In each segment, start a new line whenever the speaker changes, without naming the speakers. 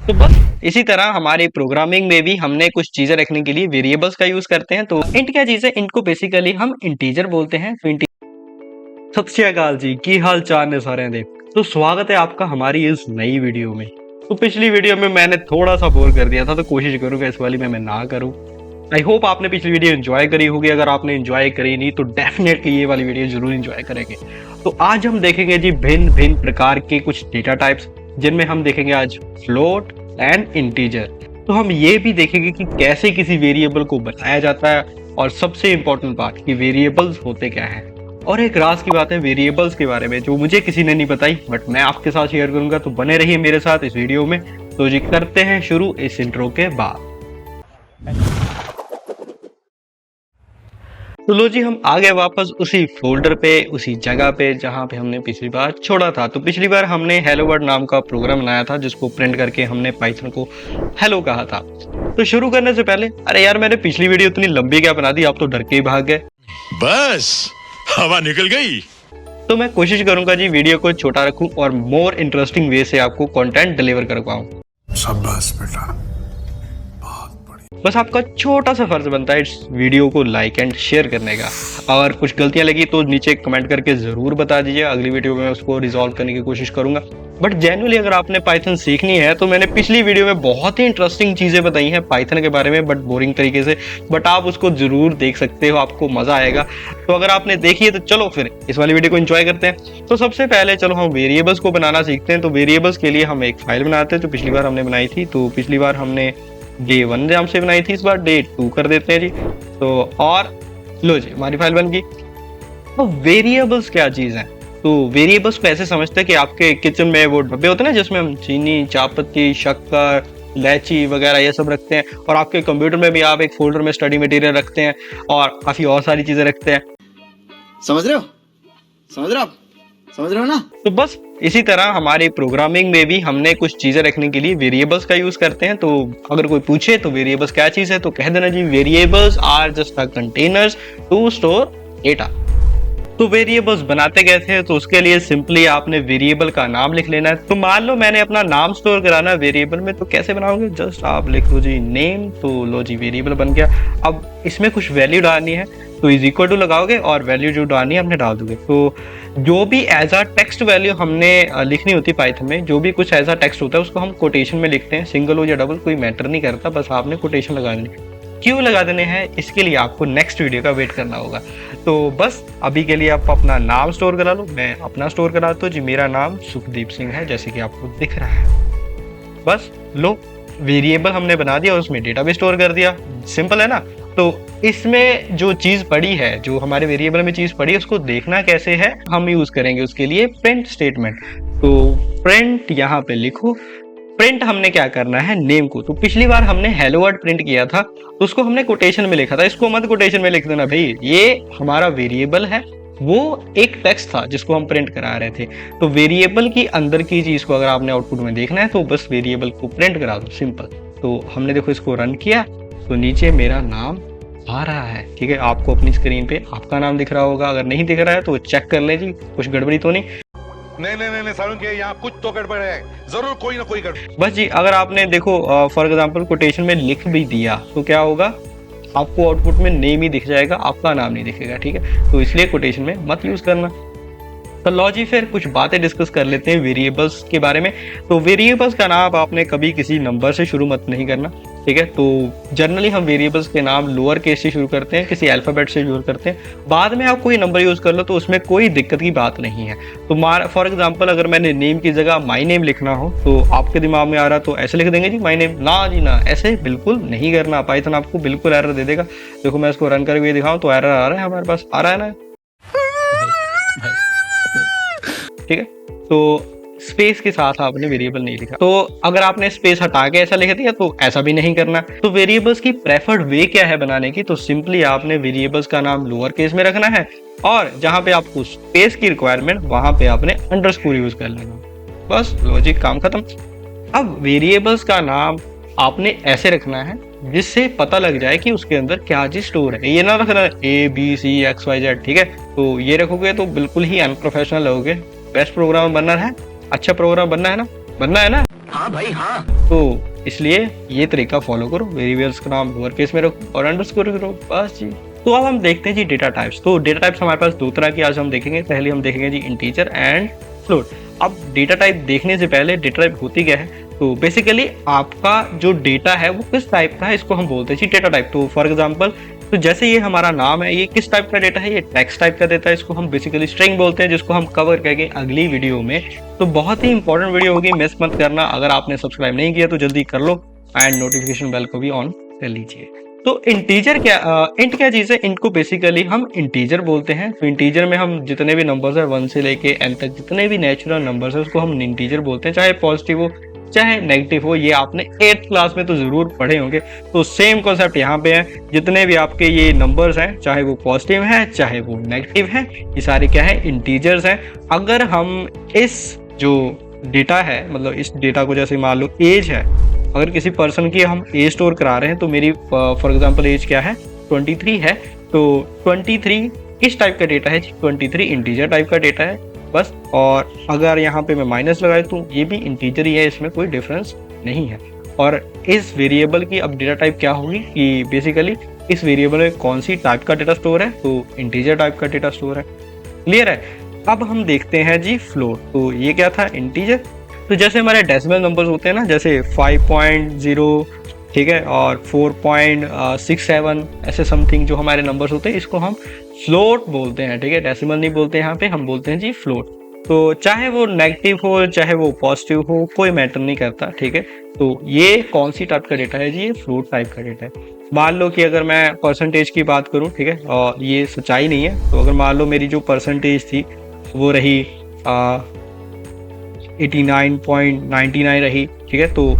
तो बस इसी तरह हमारे प्रोग्रामिंग में भी हमने कुछ चीजें रखने के लिए वेरिएबल्स का यूज करते हैं। तो इंट क्या चीज है, इनको बेसिकली हम इंटीजर बोलते हैं। तो सत श्री अकाल जी, की हाल चाल ने सारे दे। तो स्वागत है आपका हमारी इस नई वीडियो में। तो पिछली वीडियो में मैंने थोड़ा सा बोर कर दिया था, तो कोशिश करूंगा इस वाली में मैं ना करूं। आई होप आपने पिछली वीडियो एंजॉय करी होगी। अगर आपने एंजॉय करी नहीं तो डेफिनेटली ये वाली वीडियो जरूर एंजॉय करेंगे। तो आज हम देखेंगे जी भिन्न भिन्न प्रकार के कुछ डेटा टाइप्स, जिनमें हम देखेंगे आज फ्लोट एंड इंटीजर। तो हम ये भी देखेंगे कि कैसे किसी वेरिएबल को बनाया जाता है, और सबसे इंपॉर्टेंट बात कि वेरिएबल्स होते क्या हैं। और एक राज की बात है वेरिएबल्स के बारे में जो मुझे किसी ने नहीं बताई, बट मैं आपके साथ शेयर करूंगा। तो बने रहिए मेरे साथ इस वीडियो में। तो जी करते हैं शुरू इस इंट्रो के बाद। तो लो जी, हम आ गए वापस उसी फोल्डर पे, उसी जगह पे जहाँ पे हमने पिछली बार छोड़ा था। तो पिछली बार हमने हेलो वर्ल्ड नाम का प्रोग्राम बनाया था, जिसको प्रिंट करके हमने पाइथन को हेलो कहा था। तो शुरू करने से पहले, अरे यार मैंने पिछली वीडियो इतनी लंबी क्या बना दी, आप तो डर के ही भाग गए।
बस हवा निकल गई।
तो मैं कोशिश करूंगा जी वीडियो को छोटा रखूं और मोर इंटरेस्टिंग वे से आपको कंटेंट डिलीवर कर पाऊं।
शाबाश बेटा।
बस आपका छोटा सा फर्ज बनता है इस वीडियो को लाइक एंड शेयर करने का। अगर कुछ गलतियां लगी तो नीचे कमेंट करके जरूर बता दीजिए, अगली वीडियो में उसको रिजॉल्व करने की कोशिश करूंगा। बट जेन्युइनली अगर आपने पाइथन सीखनी है तो मैंने पिछली वीडियो में बहुत ही इंटरेस्टिंग चीजें बताई हैं पाइथन के बारे में, बट बोरिंग तरीके से। बट आप उसको जरूर देख सकते हो, आपको मजा आएगा। तो अगर आपने देखी है तो चलो फिर इस वाली वीडियो को एंजॉय करते हैं। तो सबसे पहले चलो हम वेरिएबल्स को बनाना सीखते हैं। तो वेरिएबल्स के लिए हम एक फाइल बनाते हैं जो पिछली बार हमने बनाई थी। तो पिछली बार हमने डे 1 नाम से बनाई थी, इस बार डे 2 कर देते हैं जी। तो और लो जी हमारी फाइल बन गई। तो वेरिएबल्स क्या चीज है? तो वेरिएबल्स को ऐसे समझते हैं कि आपके किचन में वो डब्बे होते हैं ना, जिसमें हम चीनी, चायपत्ती, शक्कर, इलायची वगैरह ये सब रखते हैं। और आपके कंप्यूटर में भी आप एक फोल्डर में स्टडी मटेरियल रखते हैं और काफी और सारी चीजें रखते हैं।
समझ रहे हो? समझ रहे हो आप? समझ रहे हो ना?
तो बस इसी तरह हमारे प्रोग्रामिंग में भी हमने कुछ चीजें रखने के लिए वेरिएबल्स का यूज करते हैं। तो अगर कोई पूछे तो वेरिएबल्स क्या चीज है, तो कह देना जी variables are just a containers to store data. तो वेरिएबल्स बनाते कैसे हैं? तो उसके लिए सिंपली आपने वेरिएबल का नाम लिख लेना है। तो मान लो मैंने अपना नाम स्टोर कराना है वेरिएबल में, तो कैसे बनाओगे? जस्ट आप लिख लो जी नेम, तो लो जी वेरिएबल बन गया। अब इसमें कुछ वैल्यू डालनी है, तो इज इक्वल टू लगाओगे और वैल्यू जो डालनी है हमने डाल दोगे। तो जो भी एज अ टेक्स्ट वैल्यू हमने लिखनी होती है पाइथन में, जो भी कुछ एज अ टेक्स्ट होता है उसको हम कोटेशन में लिखते हैं। सिंगल हो या डबल कोई मैटर नहीं करता, बस आपने कोटेशन लगा देनी। क्यों लगा देने हैं इसके लिए आपको नेक्स्ट वीडियो का वेट करना होगा। तो बस अभी के लिए आप अपना नाम स्टोर करा लो। मैं अपना स्टोर कराता हूँ जी, मेरा नाम सुखदीप सिंह है, जैसे कि आपको दिख रहा है। बस लो वेरिएबल हमने बना दिया और उसमें डेटा भी स्टोर कर दिया। सिंपल है ना? तो इसमें जो चीज पड़ी है, जो हमारे वेरिएबल में चीज पड़ी है, उसको देखना कैसे है, हम यूज करेंगे उसके लिए प्रिंट स्टेटमेंट। तो प्रिंट यहाँ पे लिखो। प्रिंट हमने क्या करना है, नेम को। तो पिछली बार हमने हेलो वर्ल्ड प्रिंट किया था, तो उसको हमने कोटेशन में लिखा था। इसको मत कोटेशन में लिख देना भाई, ये हमारा वेरिएबल है, वो एक टेक्स्ट था जिसको हम प्रिंट करा रहे थे। तो वेरिएबल की अंदर की चीज को अगर आपने आउटपुट में देखना है तो बस वेरिएबल को प्रिंट करा दो, सिंपल। तो हमने देखो इसको रन किया तो नीचे मेरा नाम आ रहा है। ठीक है, आपको अपनी स्क्रीन पे आपका नाम दिख रहा होगा। अगर नहीं दिख रहा है तो चेक कर ले जी, कुछ गड़बड़ी तो नहीं।
नहीं सारुण के यहाँ कुछ तो गड़बड़ है, जरूर कोई ना कोई गड़बड़।
बस जी, अगर आपने देखो फॉर एग्जांपल कोटेशन में लिख भी दिया तो क्या होगा, आपको आउटपुट में नेम ही दिख जाएगा, आपका नाम नहीं दिखेगा। ठीक है, तो इसलिए कोटेशन में मत यूज करना। तो लो जी फिर कुछ बातें डिस्कस कर लेते हैं वेरिएबल्स के बारे में। तो वेरिएबल्स का नाम आपने कभी किसी नंबर से शुरू मत नहीं करना। ठीक है, तो जनरली हम वेरिएबल्स के नाम लोअर केस से शुरू करते हैं, किसी अल्फाबेट से शुरू करते हैं। बाद में आप कोई नंबर यूज कर लो तो उसमें कोई दिक्कत की बात नहीं है। तो फॉर एग्जांपल अगर मैंने नेम की जगह माई नेम लिखना हो तो आपके दिमाग में आ रहा तो ऐसे लिख देंगे जी माई नेम। ना जी ना, ऐसे बिल्कुल नहीं करना। पाइथन आपको बिल्कुल एरर दे देगा। देखो मैं इसको रन करके दिखाऊं तो एरर आ रहा है, हमारे पास आ रहा है ना। ठीक है, तो स्पेस के साथ आपने वेरिएबल नहीं लिखा। तो अगर आपने स्पेस हटा के ऐसा लिख दिया तो ऐसा भी नहीं करना। तो वेरिएबल्स की प्रेफर्ड वे क्या है बनाने की? तो सिंपली आपने वेरिएबल्स का नाम लोअर केस में रखना है और जहां पे आपको स्पेस की रिक्वायरमेंट वहां पे आपने अंडरस्कोर यूज कर लेना। बस लॉजिक, काम खत्म। अब वेरिएबल्स का नाम आपने ऐसे रखना है जिससे पता लग जाए कि उसके अंदर क्या चीज स्टोर है। ये ना रखना ABCXYZ। ठीक है, तो ये रखोगे तो बिल्कुल ही अनप्रोफेशनल रहोगे। बेस्ट प्रोग्राम बनना है, अच्छा प्रोग्राम बनना है ना, बनना है ना।
हाँ भाई हाँ।
तो इसलिए ये तरीका फॉलो करो, वेरिएबल्स का नाम लोअर केस में रखो और अंडरस्कोर करो, बस जी। तो अब हम देखते हैं जी डेटा टाइप्स। तो डेटा टाइप्स हमारे पास दो तरह की आज हम देखेंगे। पहले हम देखेंगे जी इंटीजर एंड फ्लोट। अब डेटा टाइप देखने से पहले डेटा टाइप होती क्या है, तो बेसिकली आपका जो डेटा है वो किस टाइप का है, इसको हम बोलते हैं जी डेटा टाइप। तो फॉर एग्जांपल, तो जैसे ये हमारा नाम है, ये किस टाइप का डेटा है, ये टेक्स्ट टाइप का देता है, इसको हम बेसिकली स्ट्रिंग बोलते हैं, जिसको हम कवर करेंगे अगली वीडियो में। तो बहुत ही इंपॉर्टेंट वीडियो होगी, मिस मत करना। अगर आपने सब्सक्राइब नहीं किया तो जल्दी कर लो एंड नोटिफिकेशन बेल को भी ऑन कर लीजिए। तो इंटीजर क्या, इंट क्या चीज़ है, इंट को बेसिकली हम इंटीजर बोलते हैं। तो इंटीजर में हम जितने भी नंबर्स है 1 से लेके n तक जितने भी नेचुरल नंबर्स है उसको हम इंटीजर बोलते हैं, चाहे पॉजिटिव हो चाहे नेगेटिव हो। ये आपने 8th क्लास में तो जरूर पढ़े होंगे। तो सेम कॉन्सेप्ट यहाँ पे है, जितने भी आपके ये नंबर्स हैं चाहे वो पॉजिटिव हैं चाहे वो नेगेटिव हैं, ये सारे क्या है, इंटीजर्स हैं। अगर हम इस जो डेटा है, मतलब इस डेटा को जैसे मान लो एज है, अगर किसी पर्सन की हम एज स्टोर करा रहे हैं, तो मेरी फॉर एग्जांपल एज क्या है, 23 है। तो 23 किस टाइप का डेटा है, 23 इंटीजर टाइप का डेटा है बस। और अगर यहाँ पे मैं माइनस लगाए तो ये भी इंटीजर ही है, इसमें कोई डिफरेंस नहीं है। और इस वेरिएबल की अब डेटा टाइप क्या होगी कि बेसिकली इस वेरिएबल में कौन सी टाइप का डेटा स्टोर है, तो इंटीजर टाइप का डेटा स्टोर है। क्लियर है। अब हम देखते हैं जी फ्लोट। तो ये क्या था, इंटीजर। तो जैसे हमारे डेसिमल नंबर्स होते हैं ना, जैसे 5.0, ठीक है, और 4.67 ऐसे समथिंग जो हमारे नंबर्स होते हैं, इसको हम फ्लोट बोलते हैं, ठीक है। डेसिमल नहीं बोलते यहाँ पे, हम बोलते हैं जी फ्लोट। तो चाहे वो नेगेटिव हो चाहे वो पॉजिटिव हो, कोई मैटर नहीं करता, ठीक है। तो ये कौन सी टाइप का डेटा है जी, ये फ्लोट टाइप का डेटा है। मान लो कि अगर मैं परसेंटेज की बात करूँ, ठीक है, और ये सच्चाई नहीं है, तो अगर मान लो मेरी जो परसेंटेज थी वो रही 89.99 रही, ठीक है। तो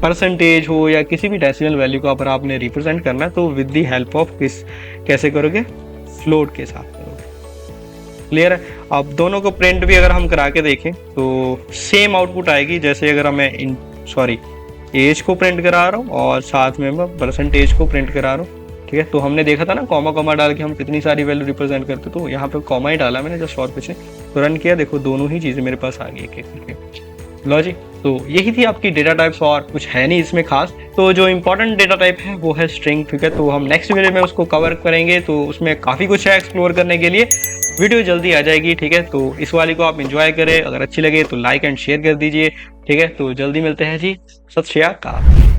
परसेंटेज हो या किसी भी डेसिमल वैल्यू को अगर आपने रिप्रेजेंट करना है तो विद द हेल्प ऑफ किस, कैसे करोगे, फ्लोट के साथ करोगे। क्लियर है। अब दोनों को प्रिंट भी अगर हम करा के देखें तो सेम आउटपुट आएगी। जैसे अगर मैं एज को प्रिंट करा रहा हूँ और साथ में मैं परसेंटेज को प्रिंट करा रहा हूँ, ठीक है। तो हमने देखा था ना कॉमा कॉमा डाल के हम कितनी सारी वैल्यू रिप्रेजेंट करते, तो यहाँ पे कॉमा ही डाला मैंने जस्ट और कुछ नहीं। तो रन किया, देखो दोनों ही चीज़ें मेरे पास आ गई एक एक। लो जी, तो यही थी आपकी डेटा टाइप्स, और कुछ है नहीं इसमें खास। तो जो इंपॉर्टेंट डेटा टाइप है वो है स्ट्रिंग, ठीक है। तो हम नेक्स्ट वीडियो में उसको कवर करेंगे, तो उसमें काफ़ी कुछ है एक्सप्लोर करने के लिए। वीडियो जल्दी आ जाएगी, ठीक है। तो इस वाली को आप एंजॉय करें, अगर अच्छी लगे तो लाइक एंड शेयर कर दीजिए, ठीक है। तो जल्दी मिलते हैं जी, सत श्री अकाल।